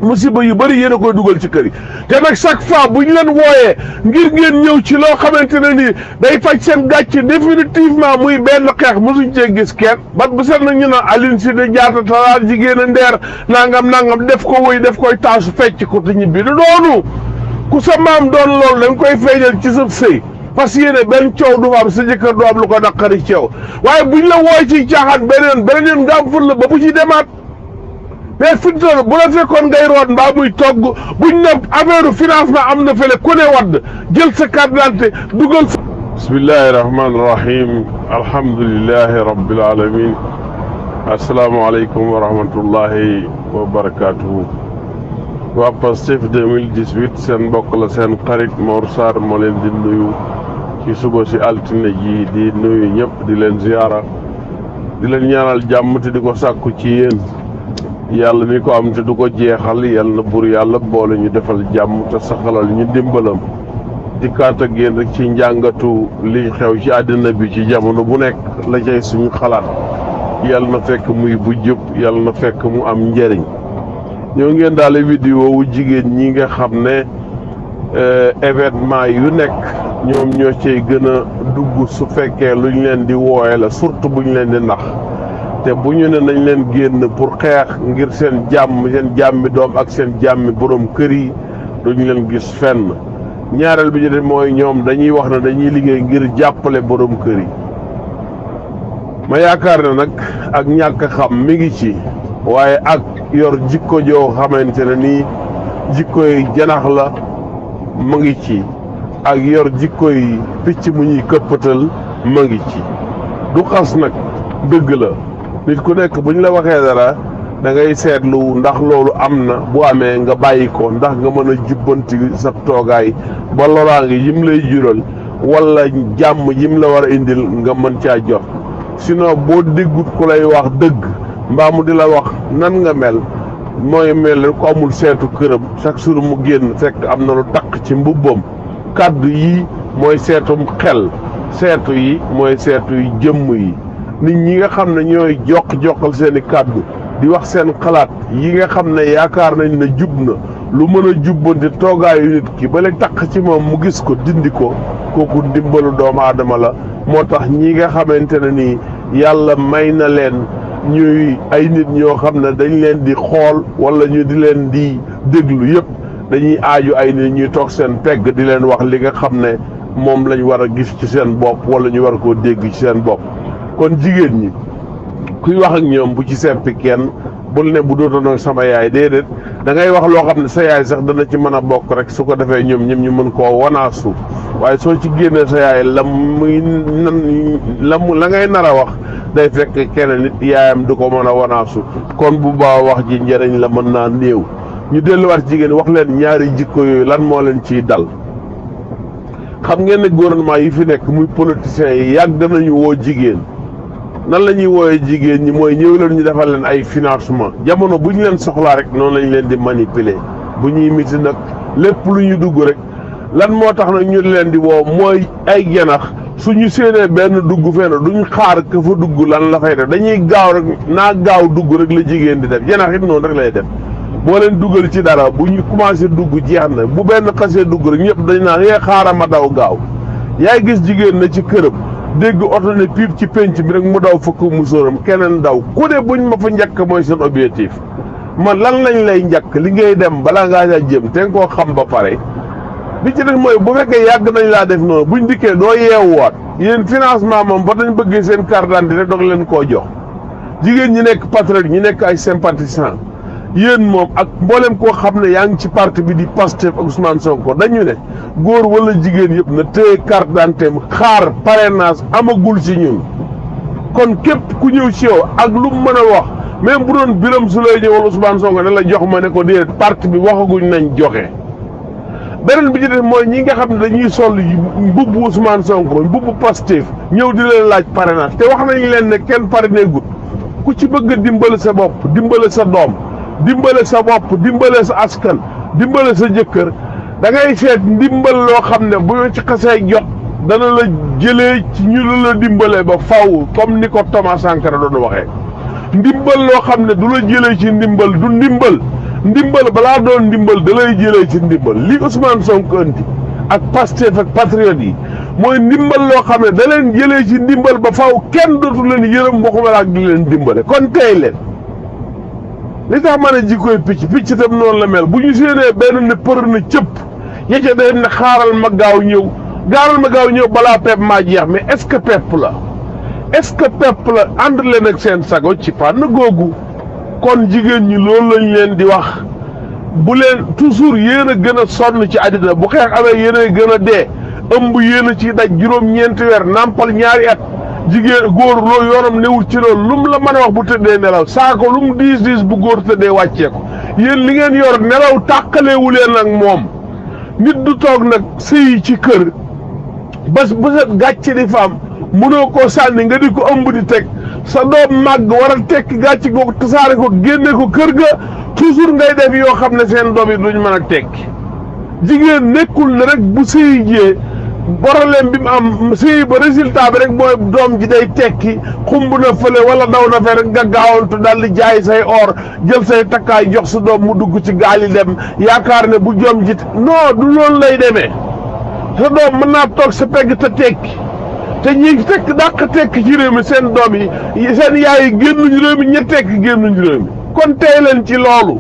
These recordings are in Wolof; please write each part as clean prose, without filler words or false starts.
musiba yu bëri yéen a koy dugal ci kër yi te nag chaque fois bu ñu leen wooyee ngir ngeen ñëw ci loo xamante ne nii day faj seen gàcce définitivement muy benn xeex mosuñ cee gis kenn bat bu set nag ñu naan Aline Sitoé Diatta talaat jigéen a ndeer nangam def ko woy def koy taasu fecc ko te ñibbi du doonu ku sa maam doon loolu da nga koy feeñal ci sa sëy parce que yéene benn coow du fa am sa jëkkër du am lu ko naqari coow waaye buñ la wooy ci caaxaan beneen yoon nga am ful la ba bu ci demaat mais fi mu toll bu la fekkoon ngay root mbaa muy togg buñ ne affaire financement am na fële ku ne wadd jël sa carte d'identité dugal sa bismillahi rahmani rahim alhamdulillahi rabbil alamin asalaamaaleykum wa rahmatullahi wa barakatuhu waa Pastef 2018 seen mbokk la seen xarit Mor Sarr moo leen di nuyu ci suba si altine ji di nuyu ñëpp di leen ziyaara di leen ñaanal jàmm te di ko sàkku ci yéen yàlla mi ko am te du ko jeexal yàlla na bur yàlla boole ñu defal jàmm te saxalal ñu dimbalam dikkaat ak yéen rek ci njàngatu li xew ci àddina bi ci jamono bu nekk la cay suñu xalaat yàlla na fekk muy bu jub yàlla na fekk mu am njëriñ ñoo ngeen daale vidéo wu jigéen ñi nga xam ne événement yu nekk ñoom ñoo cay gën a dugg su fekkee lu ñu leen di wooye la surtout bu ñu leen di nax te bu ñu ne nañ leen génn pour xeex ngir seen jàmmi doom ak seen jàmmi borom kër yi duñu leen gis fenn ñaareel bi ñu def mooy ñoom dañuy wax ne dañuy liggéey ngir jàppale borom kër yi ma yaakaar ne nag ak ñàkk xam mi ngi ci waaye ak yor jikko joo xamante ne nii jikkoy janax la mu ngi ci ak yor jikkoy picc mu ñuy këppatal mu ngi ci du xas nag dëgg la nit ku nekk bu ñu la waxee dara da ngay seetlu ndax loolu am na bu amee nga bàyyi ko ndax nga mën a jubbanti sa toogaay ba loraange yim lay jural wala jàmm yim la war a indil nga mën caa jot sinon boo déggut ku lay wax dëgg mbaa mu di la wax nan nga mel mooy mel ko amul seetu këram chaque jour mu génn fekk am na lu takk ci mbubbam kàddu yi mooy seetum xel seetu yi mooy seetu yi jëmm yi nit ñi nga xam ne ñooy jokkal seeni kàddu di wax seen xalaat yi nga xam ne yaakaar nañ ne jub na lu mën a jubbante toogaayu nit ki ba leen takk ci moom mu gis ko dindi ko kooku ndimbalu doomu aadama la moo tax ñi nga xamante ne nii yàlla may na leen ñuy ay nit ñoo xam ne dañ leen di xool wala ñu di leen di déglu yëpp dañuy aaju ay nit ñuy toog seen pegg di leen wax li nga xam ne moom lañ war a gis ci seen bopp wala ñu war koo dégg ci seen bopp kon jigéen ñi kuy wax ak ñoom bu ci seppi kenn bul ne bu dootoon sama yaay déedéet da ngay wax loo xam ne sa yaay sax dana ci mën a bokk rek su ko defee ñoom ñëm ñu mën koo wanaasu waaye soo ci génnee sa yaay la ngay nar a wax day fekk keneen nit yaayam du ko mën a wanaasu kon bu baax wax ji njëriñ la mën naa néew ñu delluwaat jigéen wax leen ñaari jikko yooyu lan moo leen ciy dal xam ngeen ne gouvernement yi fi nekk muy politiciens yi yàgg nañu woo jigéen nan la ñuy wooyee jigéen ñi mooy ñëw leen ñu defal leen ay financement jamono bu ñu leen soxlaa rek noonu lañ leen di manipuler bu ñuy miti nag lépp lu ñu dugg rek lan moo tax nag ñu leen di woo mooy ay janax suñu séenee benn dugg fenn duñ xaar ka fa dugg lan la fay def dañuy gaaw rek naa gaaw dugg rek la jigéen di def janax it noonu rek lay def boo leen duggal ci dara bu ñu commencé dugg jeex na bu benn xasee dugg rek ñëpp dañ naan yee xaaral ma daw gaaw yaay gis jigéen na ci këram dégg oto ne piip ci penc bi rek mu daw fukk musóoram keneen daw ku ne buñ ma fa njëkk mooy seen objectif man lan lañ lay njëkk li ngay dem balaa ngaa ca jëm te nga koo xam ba pare bi ci def mooy bu fekkee yàgg nañ laa def noonu buñ dikkee doo yeewuwaat yéen financement moom ba dañ bëggee seen carte d'identité rek doog leen koo jox jigéen ñi nekk patriote ñi nekk ay sympathisant yéen moom ak mboolem koo xam ne yaa ngi ci parti bi di Pastef ak Ousmane Sonko dañu ne góor wala jigéen yëpp na téye carte d'identité xaar parrainage amagul ci ñun kon képp ku ñëw ci yow ak lu mu mën a wax même bu doon Birame Souleye ñëw wala Ousmane Sonko ne la jox ma ne ko déedéet parti bi waxaguñ nañ joxe. beneen bi ci def mooy ñi nga xam ne dañuy sol mbubbu Ousmane Sonko mbubbu Pastef ñëw di leen laaj parrainage te wax nañ leen ne kenn parrainé gut ku ci bëgg a dimbale sa bopp dimbale sa doom dimbale sa bopp dimbale sa askan dimbale sa jëkkër da ngay seet ndimbal loo xam ne bu ñu ci xasee jot dana la jëlee ci ñu la dimbale ba faw comme ni ko Thomas Sankara doon waxee ndimbal loo xam ne du la jëlee ci ndimbal du ndimbal ndimbal balaa doon ndimbal da lay jëlee ci ndimbal li Ousmane Sonko indi ak Pastef ak patriote yi mooy ndimbal loo xam ne da leen jëlee ci ndimbal ba faw kenn dootu leen yërëm waxuma la ak di leen dimbale kon tey leen li tax ma ne jikkoy picc tam noonu la mel bu ñu séenee benn ne për na cëpp yecca day ne xaaral ma gaaw ñëw balaa pepp maa jeex mais est-ce que pepp la ànd leen ak seen sago ci fànn googu kon jigéen ñi loolu lañ leen di wax bu leen toujours yéen a gën a sonn ci àddina bu xeex amee yéen a gën a dee ëmb yéen a ci daj juróom-ñeenti weer nàmpal ñaari at jigéen góor loo yoonam newul ci loolu lu mu la mën a wax bu tëddee nelaw saako lu mu diis bu góor tëddee wàccee ko yéen li ngeen yor nelaw tàqaleewu leen ak moom nit du toog nag sëyi ci kër bés bu set gàcce di faam mënoo koo sànni nga di ko ëmb di teg sa doom màgg war a tekki gàcce googu tasaare ko génne ko kër ga toujours ngay def yoo xam ne seen doom yi duñ mën a tekki jigéen nekkul ne rek bu sëyi jee problème bi mu am sëy ba résultat bi rek mooy doom ji day tekki xumb na fële wala daw na fe rek nga gaawantu daal di jaay say or jël say takkaay jox sa doom mu dugg ci gaal yi dem yaakaar ne bu jom ji non du loolu lay demee sa doom mën naa toog sa pegg te tekki te ñi tekk dàq tekki ci réew mi seen doom yi seen yaay yi génnuñu réew mi ña tekki génnuñu réew mi kon tey leen ci loolu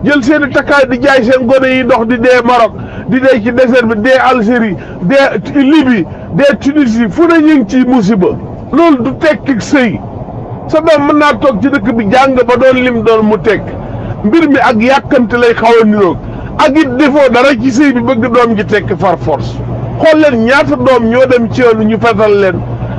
jël seen i takkaay di jaay seen gone yi dox di dee Maroc di dee ci désert bi dee Algérie dee Libye dee Tunisie fu ne ñu ngi ci musiba loolu du tekki sëy sa doom mën naa toog ci dëkk bi jàng ba doon lim doon mu tekk mbir mi ak yàkkante lay xaw a niroog ak it defoo dara ci sëy bi bëgg doom ji tekki far force xool leen ñaata doom ñoo dem ci yoon ñu fetal leen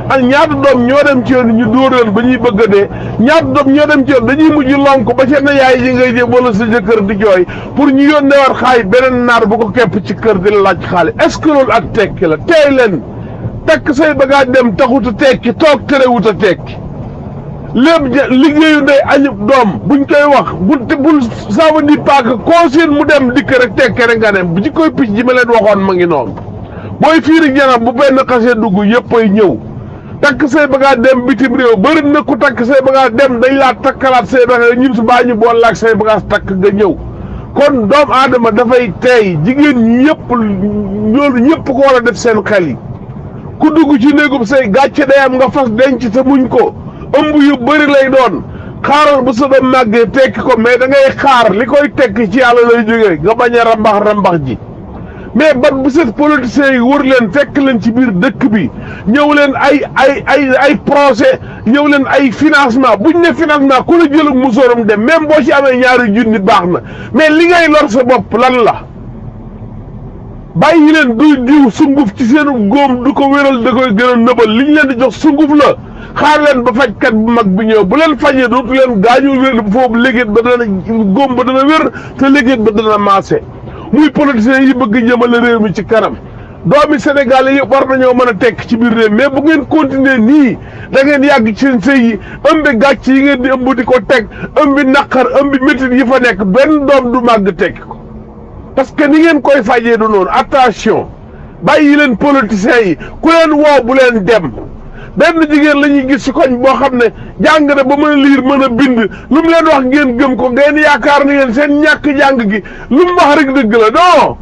ak ñaata doom ñoo dem ci yoon ñu dóor leen ba ñuy bëgg a dee ñaata doom ñoo dem ci yoon dañuy mujj lonk ba seen yaay yi ngay jëm wala sa jëkkër di jooy pour ñu yónnee war xaalis beneen naar bu ko kepp ci kër di la laaj xaalis est-ce que loolu ak tekki la tey leen takk say bagage dem taxut a tekki toog terewut a tekki lépp liggéeyu ndey añub doom buñ koy wax bul ça veut dire pas que consigne mu dem dikk rek tekki rek nga dem bu ci koy picc ji ma leen waxoon ma ngi noonu booy fiiri janam bu benn xasee dugg yëpp ay ñëw takk say bagage dem bitim réew bëri na ku takk say bagage dem dañ laa takkalaat say bagage ñun su baa ñu boole ak say bagage takk nga ñëw kon doomu aadama dafay teey jigéen ñi yëpp loolu ñëpp ko war a def seen xel yi ku dugg ci néegub say gàcce day am nga fas denc te muñ ko ëmb yu bëri lay doon xaaral bu sa doom màggee tekki ko mais da ngay xaar li koy tekki ci yàlla lay jógee nga bañ a rambax ji mais bat bu set politiciens yi wër leen fekk leen ci biir dëkk bi ñëw leen ay projet ñëw leen ay financement buñ ne financement ku la jëlug musóoram dem même boo ci amee ñaari junni baax na mais li ngay lor sa bopp lan la bàyyi leen du diw sunguf ci seen góom du ko wéral da koy gën a nëbal li ñu leen di jox sunguf la xaar leen ba fajkat bu mag bi ñëw bu leen fajee dootu leen gaañu wér foofu léegéet ba dana góom ba dana wér te léegéet ba dana maase muy politiciens yi bëgg jëmale réew mi ci kanam doomi Sénégal yi war nañoo mën a tekk ci biir réew mais bu ngeen continuer nii da ngeen yàgg ci seen sëy yi ëmbi gàcc yi ngeen di ëmb di ko teg ëmbi naqar ëmbi métit yi fa nekk benn doom du màgg tekki ko parce que ni ngeen koy fajee du noonu attention bàyyi leen politiciens yi ku leen woo bu leen dem benn jigéen la ñuy gis ci koñ boo xam ne jàng na ba mën a liir mën a bind lu mu leen wax ngeen gëm ko ngeen yaakaar ne yéen seen ñàkk jàng gi lu mu wax rek dëgg la non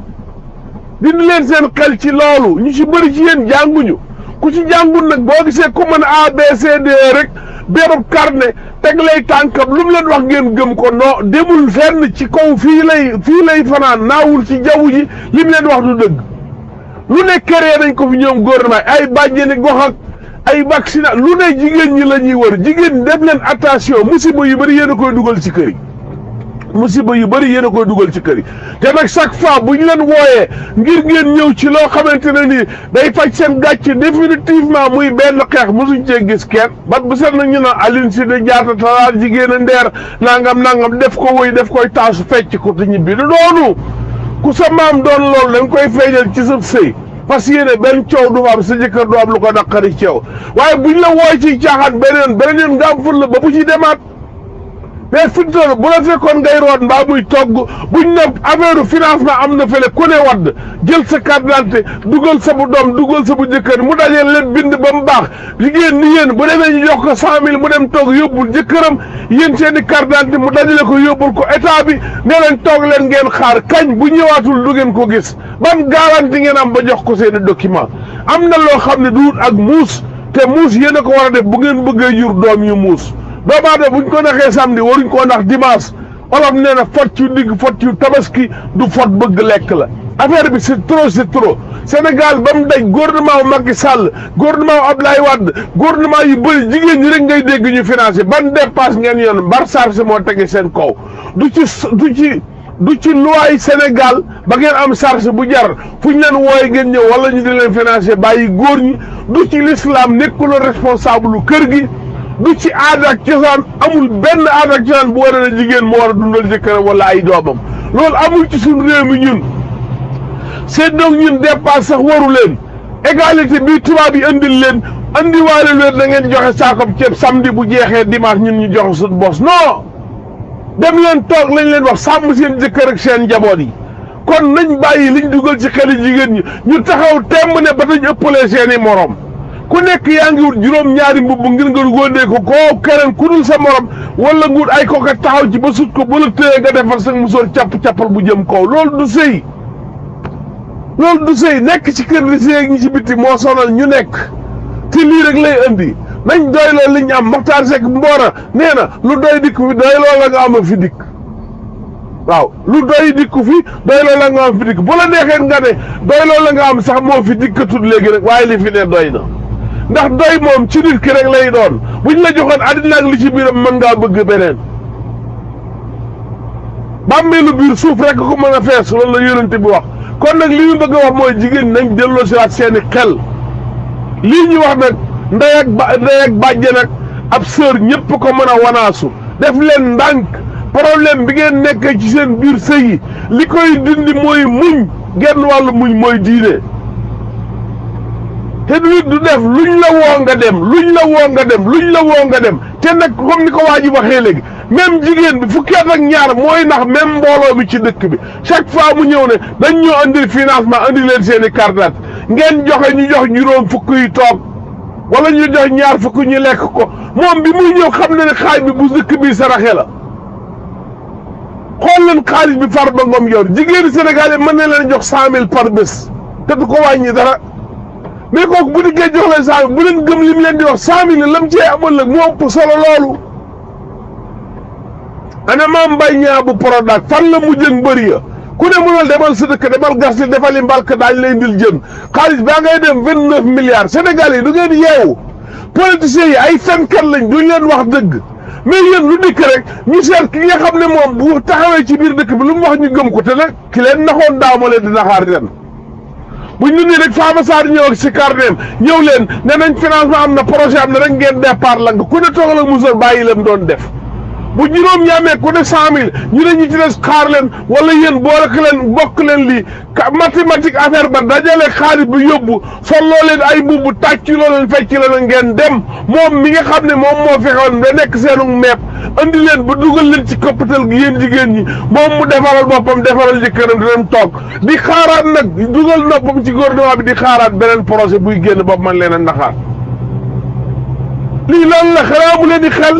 dindi leen seen xel ci loolu ñu ci bëri ci yéen jànguñu ku ci jàngul nag boo gisee ku mën A B C D rek berub carnet teg lay tànkam lu mu leen wax ngeen gëm ko non demul fenn ci kaw fii lay fanaan naawul ci jaww ji li mu leen wax du dëgg lu ne créé nañ ko fi ñoom gouvernement ay bàjjeni gox ak ay vaccin lu ne jigéen ñi la ñuy wër jigéen ñi def leen attention musiba yu bëri yéen a koy dugal ci kër yi musiba yu bëri yéen a koy dugal ci kër yi te nag chaque fois bu ñu leen wooyee ngir ngeen ñëw ci loo xamante ne nii day faj seen gàcce définitivement muy benn xeex mosuñ cee gis kenn bat bu set nag ñu naan Aline Sitoé Diatta talaal jigéen a ndeer nangam def ko woy def koy taasu fecc ko te ñibbi du doonu ku sa maam doon loolu da nga koy feeñal ci sa sëy parce que yéene benn coow du fa am sa jëkkër du am lu ko naqari ceew waaye buñ la wooy ci caaxaan beneen yoon nga am ful la ba bu ci demaat mais fi mu toll bu la fekkoon ngay root mbaa muy togg buñ ne affaire financement am na fële ku ne wadd jël sa carte d'identité dugal sa bu doom dugal sa bu jëkkër mu dajeel leen bind ba mu baax jigéen ni yéen bu demee ñu jox ko 100 000 mu dem toog yóbbul jëkkëram yéen seen i carte d'identité mu dajale ko yóbbul ko état bi ne leen toog leen ngeen xaar kañ bu ñëwaatul du ngeen ko gis ban garanti ngeen am ba jox ko seen i document am na loo xam ne du ak muus te muus yéen a ko war a def bu ngeen bëggee jur doom yu muus doomu aadama buñ ko naxee samedi waruñ koo nax dimanche olof nee na fot yu digg fot yu tabaski du fot bëgg lekk la affaire bi c'est trop Sénégal ba mu daj gouvernement Macky Sall gouvernement Abdoulaye Wade gouvernement yu bëri jigéen ñi rek ngay dégg ñu financé ban dépasse ngeen yoon mbar charge moo tege seen kaw du ci loi Sénégal ba ngeen am charge bu jar fu ñu leen wooye ngeen ñëw wala ñu di leen financé bàyyi góor ñi du ci l'islam nekkuloo responsable lu kër gi du ci aada ak cosaan amul benn aada ak cosaan bu war a jigéen moo war a dundal jëkkëram wala ay doomam loolu amul ci suñu réew mi ñun seen donc ñun dépasse sax waru leen égalité bi tubaab yi andil leen andiwaale leen da ngeen joxe saakob ceeb samedi bu jeexee dimanche ñun ñu joxe suñu bos non dem leen toog lañ leen wax sàmm seen jëkkër ak seen njaboot yi kon nañ bàyyi liñ dugal ci xeli jigéen ñi ñu taxaw temm ne ba tañ ëppalee seeni morom ku nekk yaa ngi wut juróom-ñaari mbubb ngir nga góondee ko koo keneen ku dul sa morom wala nguut ay kooka taxaw ci ba sut ko ba la téye nga defar sa musóor capp-cappal bu jëm kaw loolu du sëy nekk ci kër di sëy ak ñi ci bitti moo sonal ñu nekk te lii rek lay andi nañ doy loolu li ñu am Maxtaar Sekk Mboora nee na lu doy dikku fi doy loola nga am fi dikk waaw lu doy dikku fi doy loola nga am fi dikk bu la neexee nga ne doy loola nga am sax moo fi dikkatul léegi rek waaye li fi ne doy na ndax doy moom ci nit ki rek lay doon buñ la joxoon àddina ak li ci biiram mën ngaa bëgg beneen bàmmeelu biir suuf rek ko mën a fees loolu la yonent bi wax kon nag li ñu bëgg a wax mooy jigéen nañ delloo si waat seeni xel lii ñu wax nag ndey ak bàjjen ak ab sœur ñëpp ko mën a wanaasu def leen ndànk problème bi ngeen nekkee ci seen biir sëy yi li koy dindi mooy muñ genn wàllu muñ mooy diine te nit du def luñ la woo nga dem te nag comme ni ko waa ji waxee léegi même jigéen bi fukki at ak ñaar mooy ndax même mbooloo mi ci dëkk bi chaque fois mu ñëw ne dañ ñoo andil financement andi leen seen i carte ngeen joxe ñu jox juróom fukk yi toog wala ñu jox ñaar fukk ñu lekk ko moom bi muy ñëw xam na ne xaaj bi bu dëkk bi saraxe la xool leen xaalis bi Farba Ngom yor jigéenu Sénégal yi mën na leen jox 100 000 par bés te du ko wàññi dara mais kooku bu dikkee jox leen 100 000 bu leen gëm li mu leen di wax 100 000 lam cee amoon nag moo ëpp solo loolu. ana Mame Mbaye Niang bu Prodac fan la mujj ak mbër ya ku ne mënal demal sa dëkk demal gas li defali mbalk daañ lay ndil jën xaalis baa ngay dem 29 milliards Sénégal yi du ngeen yeewu politiciens yi ay fenkat lañ duñ leen wax dëgg mais yéen lu dikk rek ñu seet ki nga xam ne moom bu taxawee ci biir dëkk bi lu mu wax ñu gëm ko te nag ki leen naxoon daaw ma leen di naxaar ren buñ ñu nii rek Fama Sarr ñëw ak si carnet ñëw leen ne nañ financement am na projet am na rek ngeen départ la nga ku ne toogal ak musal bàyyi leen doon def bu juróom ñaamee ku ne 100 000 ñu ne ñu ci des xaar leen wala yéen bokk leen lii mathématique affaire ba dajale xaalis bi yóbbu solloo leen ay mbubb tàcciloo leen fecc leen ngeen dem moom mi nga xam ne moom moo fexewoon da nekk seenu meep andi leen ba dugal leen ci koppatal gi yéen jigéen ñi moom mu defaral boppam defaral jëkkëram dinañ toog di xaaraat nag dugal noppam ci gouvernement bi di xaaraat beneen projet buy génn bopp man leen a naxaat lii lan la xanaa mu leen di xel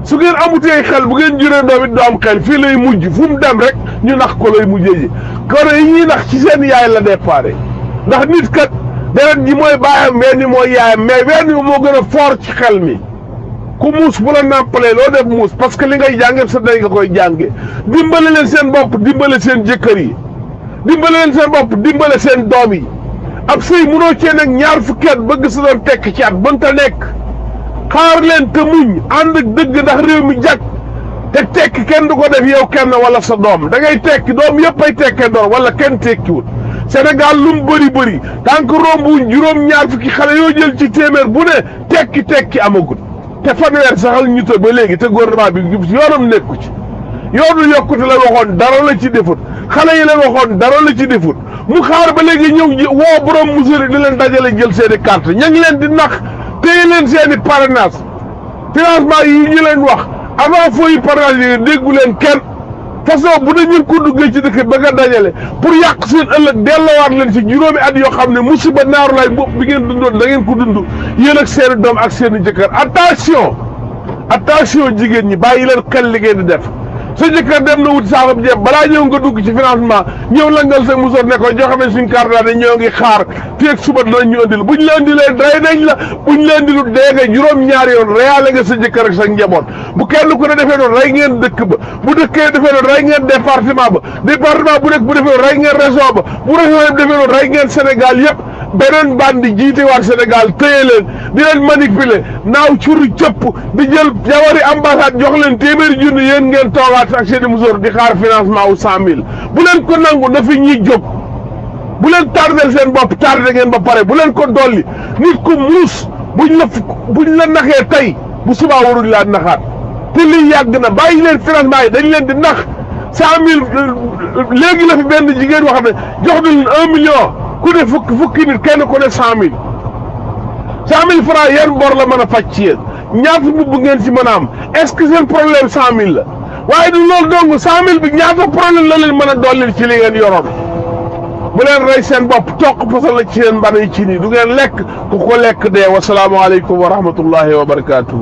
su ngeen amutee xel bu ngeen juree doom it du am xel fii lay mujj fu mu dem rek ñu nax ko lay mujjee ji kon yi ñuy nax ci seen yaay la déparé ndax nit kat deret ji mooy baayam wenn mooy yaayam mais wenn moo gën a fort ci xel mi ku muus bu la nàmpalee loo def muus parce que li ngay jànge sa day nga koy jànge dimbale leen seen bopp dimbale seen jëkkër yi dimbale leen seen bopp dimbale seen doom yi ab sëy munoo cee nag ñaar fukki at bëgg sa doon tekk ci at mënta nekk xaar leen te muñ ànd ak dëgg ndax réew mi jàkk te tekki kenn du ko def yow kenn wala sa doom da ngay tekki doom yëpp ay tekkee doon wala kenn tekkiwul Sénégal lu mu bëri tant que rombuñ juróom-ñaar fukki xale yoo jël ci téeméer bu ne tekki amagul te fanweer saxal ñu te ba léegi te gouvernement bi yoonam nekku ci yoonu yokkute la waxoon dara la ci defut xale yi la waxoon dara la ci defut mu xaar ba léegi ñëw woo borom mesure di leen dajale jël seeni carte ña ngi leen di nax téye leen seeni parrainage financement yi ñu leen wax avant feu yi paralysé déggu leen kenn façon bu ne ñu ko duggee ci dëkk ba nga dajale pour yàq seen ëllëg delloowaat leen ci juróomi at yoo xam ne musiba naaru laay bopp bi ngeen dundoon da ngeen ko dund yéen ak seeni doom ak seeni jëkkër attention jigéen ñi bàyyi leen xel li ngeen di def sa jëkkër dem na wut saako jeeb balaa ñëw nga dugg ci financement ñëw langal sa musoor ne ko joxe nañ suñ carte d'identité ñoo ngi xaar fii ak suba dinañ ñu andil buñ la andilee day nañ la buñ la andilut dee nga juróom-ñaari yoon reyaale nga sa jëkkër ak sa njaboot bu kenn ku ne defee noonu rey ngeen dëkk ba bu dëkkee defee noonu rey ngeen département bu nekk bu defee noonu rey ngeen région ba bu région yëpp defee noonu rey ngeen Sénégal yëpp beneen bandi jiite waat Sénégal téye leen di leen manipuler naaw curu cëpp di jël jawari ambassade jox leen téeméeri junni yéen ngeen toogaat ak seeni musóor di xaar financement wu 100 000 bu leen ko nangu na fi ñuy jóg bu leen tardel seen bopp tardé ngeen ba pare bu leen ko dolli nit ku muus buñ la naxee tey bu subaa waruñ laa naxaat te lii yàgg na bàyyi leen financement yi dañ leen di nax 100 000 léegi la fi benn jigéen wax ne jox nañ 1 million ku ne fukki nit kenn ku ne 100 000 francs yan bor la mën a faj ci yéen ñaata mbubb ngeen ci mën a am est-ce que seen problème 100 000 la waaye du loolu dong 100 000 bi ñaata problème la leen mën a dollil ci li ngeen yoroon bu leen rey seen bopp toq fasal la ci seen mbana yi ci nii du ngeen lekk ku ko lekk dee wasalaamualeykum wa rahmatullahi wa barakaatu.